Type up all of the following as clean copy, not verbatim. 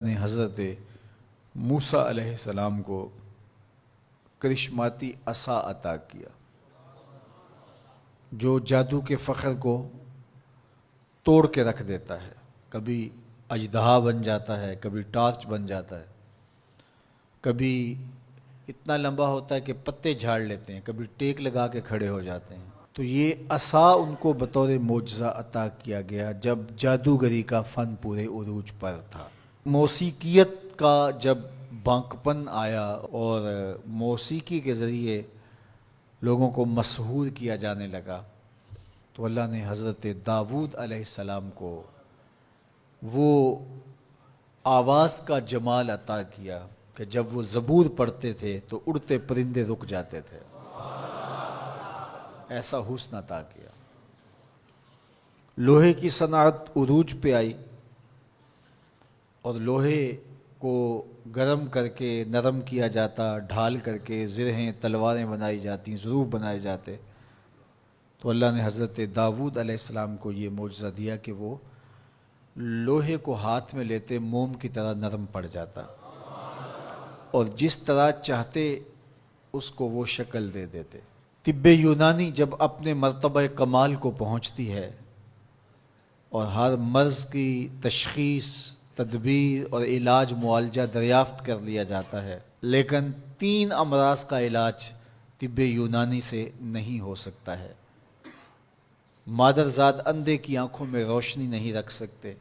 نے حضرت موسیٰ علیہ السلام کو کرشماتی عصا عطا کیا جو جادو کے فخر کو توڑ کے رکھ دیتا ہے. کبھی اژدہا بن جاتا ہے، کبھی ٹارچ بن جاتا ہے، کبھی اتنا لمبا ہوتا ہے کہ پتے جھاڑ لیتے ہیں، کبھی ٹیک لگا کے کھڑے ہو جاتے ہیں. تو یہ عصا ان کو بطور معجزہ عطا کیا گیا جب جادوگری کا فن پورے عروج پر تھا. موسیقیت کا جب بانکپن آیا اور موسیقی کے ذریعے لوگوں کو مسحور کیا جانے لگا تو اللہ نے حضرت داؤد علیہ السلام کو وہ آواز کا جمال عطا کیا کہ جب وہ زبور پڑھتے تھے تو اڑتے پرندے رک جاتے تھے. ایسا حسن عطا کیا. لوہے کی صنعت عروج پہ آئی اور لوہے کو گرم کر کے نرم کیا جاتا، ڈھال کر کے زرہیں تلواریں بنائی جاتی، ظروف بنائے جاتے. تو اللہ نے حضرت داؤد علیہ السلام کو یہ معجزہ دیا کہ وہ لوہے کو ہاتھ میں لیتے موم کی طرح نرم پڑ جاتا اور جس طرح چاہتے اس کو وہ شکل دے دیتے. طب یونانی جب اپنے مرتبہ کمال کو پہنچتی ہے اور ہر مرض کی تشخیص، تدبیر اور علاج معالجہ دریافت کر لیا جاتا ہے، لیکن 3 امراض کا علاج طب یونانی سے نہیں ہو سکتا ہے. مادرزاد اندھے کی آنکھوں میں روشنی نہیں رکھ سکتے،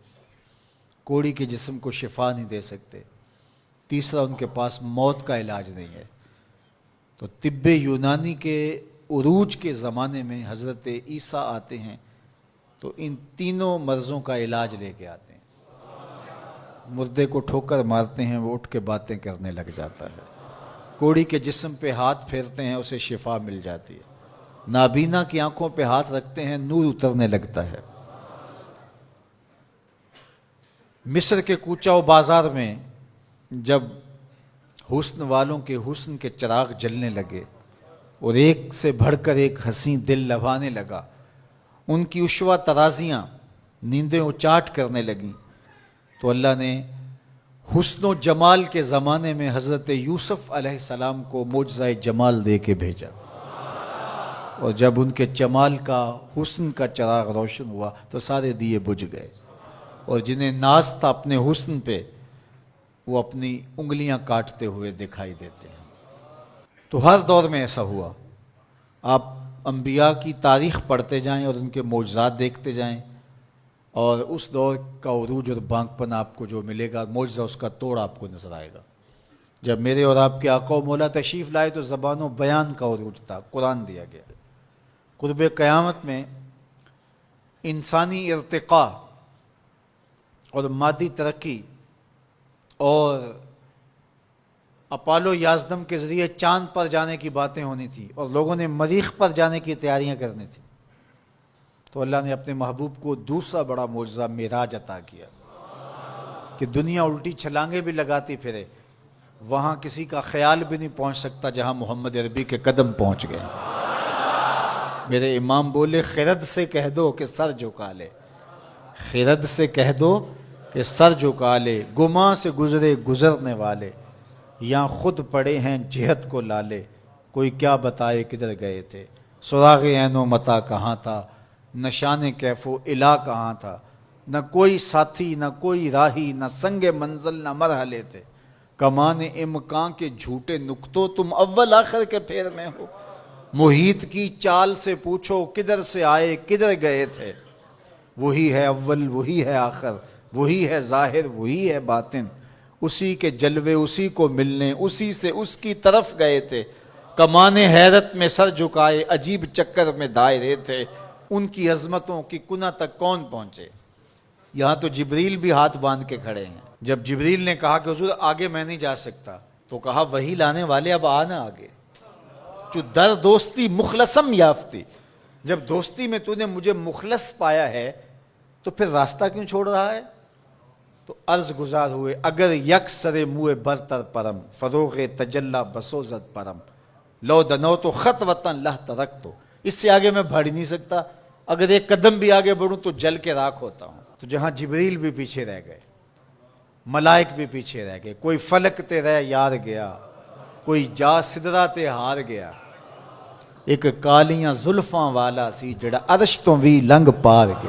کوڑی کے جسم کو شفا نہیں دے سکتے، تیسرا ان کے پاس موت کا علاج نہیں ہے. تو طب یونانی کے عروج کے زمانے میں حضرت عیسیٰ آتے ہیں تو ان تینوں مرضوں کا علاج لے کے آتے ہیں. مردے کو ٹھوکر مارتے ہیں، وہ اٹھ کے باتیں کرنے لگ جاتا ہے. کوڑی کے جسم پہ ہاتھ پھیرتے ہیں، اسے شفا مل جاتی ہے. نابینا کی آنکھوں پہ ہاتھ رکھتے ہیں، نور اترنے لگتا ہے. مصر کے کوچہ و بازار میں جب حسن والوں کے حسن کے چراغ جلنے لگے اور ایک سے بڑھ کر ایک حسین دل لبھانے لگا، ان کی عشوہ ترازیاں نیندیں اچاٹ کرنے لگیں، تو اللہ نے حسن و جمال کے زمانے میں حضرت یوسف علیہ السلام کو معجزہ جمال دے کے بھیجا. اور جب ان کے جمال کا، حسن کا چراغ روشن ہوا تو سارے دیے بجھ گئے، اور جنہیں ناز تھا اپنے حسن پہ وہ اپنی انگلیاں کاٹتے ہوئے دکھائی دیتے ہیں. تو ہر دور میں ایسا ہوا. آپ انبیاء کی تاریخ پڑھتے جائیں اور ان کے معجزات دیکھتے جائیں، اور اس دور کا عروج اور بانکپن آپ کو جو ملے گا، معجزہ اس کا توڑ آپ کو نظر آئے گا. جب میرے اور آپ کے آقا و مولا تشریف لائے تو زبان و بیان کا عروج تھا، قرآن دیا گیا. قرب قیامت میں انسانی ارتقاء اور مادی ترقی اور اپالو یازدم کے ذریعے چاند پر جانے کی باتیں ہونی تھی اور لوگوں نے مریخ پر جانے کی تیاریاں کرنی تھی. تو اللہ نے اپنے محبوب کو دوسرا بڑا معجزہ معراج عطا کیا کہ دنیا الٹی چھلانگیں بھی لگاتی پھرے، وہاں کسی کا خیال بھی نہیں پہنچ سکتا جہاں محمد عربی کے قدم پہنچ گئے. میرے امام بولے خرد سے کہہ دو کہ سر جھکا لے، خرد سے کہہ دو کہ سر جھکا لے، گماں سے گزرے گزرنے والے، یا خود پڑے ہیں جہت کو لالے، کوئی کیا بتائے کدھر گئے تھے. سراغ عین و متا کہاں تھا، نشان کیف و الا کہاں تھا، نہ کوئی ساتھی نہ کوئی راہی، نہ سنگ منزل نہ مرحلے تھے. کمان امکان کے جھوٹے نکتوں تم اول آخر کے پھیر میں ہو. محیط کی چال سے پوچھو کدھر سے آئے کدھر گئے تھے. وہی ہے اول وہی ہے آخر، وہی ہے ظاہر وہی ہے باطن، اسی کے جلوے اسی کو ملنے اسی سے اس کی طرف گئے تھے. کمان حیرت میں سر جھکائے عجیب چکر میں دائرے تھے، ان کی عظمتوں کی کنہ تک کون پہنچے. یہاں تو جبریل بھی ہاتھ باندھ کے کھڑے ہیں. جب جبریل نے کہا کہ حضور آگے میں نہیں جا سکتا تو کہا وہی لانے والے اب آنا آگے، جو در دوستی مخلصم یافتی. جب دوستی میں تو نے مجھے مخلص پایا ہے تو پھر راستہ کیوں چھوڑ رہا ہے. تو عرض گزار ہوئے اگر یک سر موئے برتر پرم، فروغ تجلا بسوزت پرم، لو دنو تو خط وطن لہ ترک. تو اس سے آگے میں بڑھ نہیں سکتا، اگر ایک قدم بھی آگے بڑھوں تو جل کے راکھ ہوتا ہوں. تو جہاں جبریل بھی پیچھے رہ گئے، ملائک بھی پیچھے رہ گئے. کوئی فلک تے رہ یار گیا, کوئی جا سدرا تے ہار گیا. ایک کالیاں زلفاں والا سی جڑا عرش تو بھی لنگ پار گیا.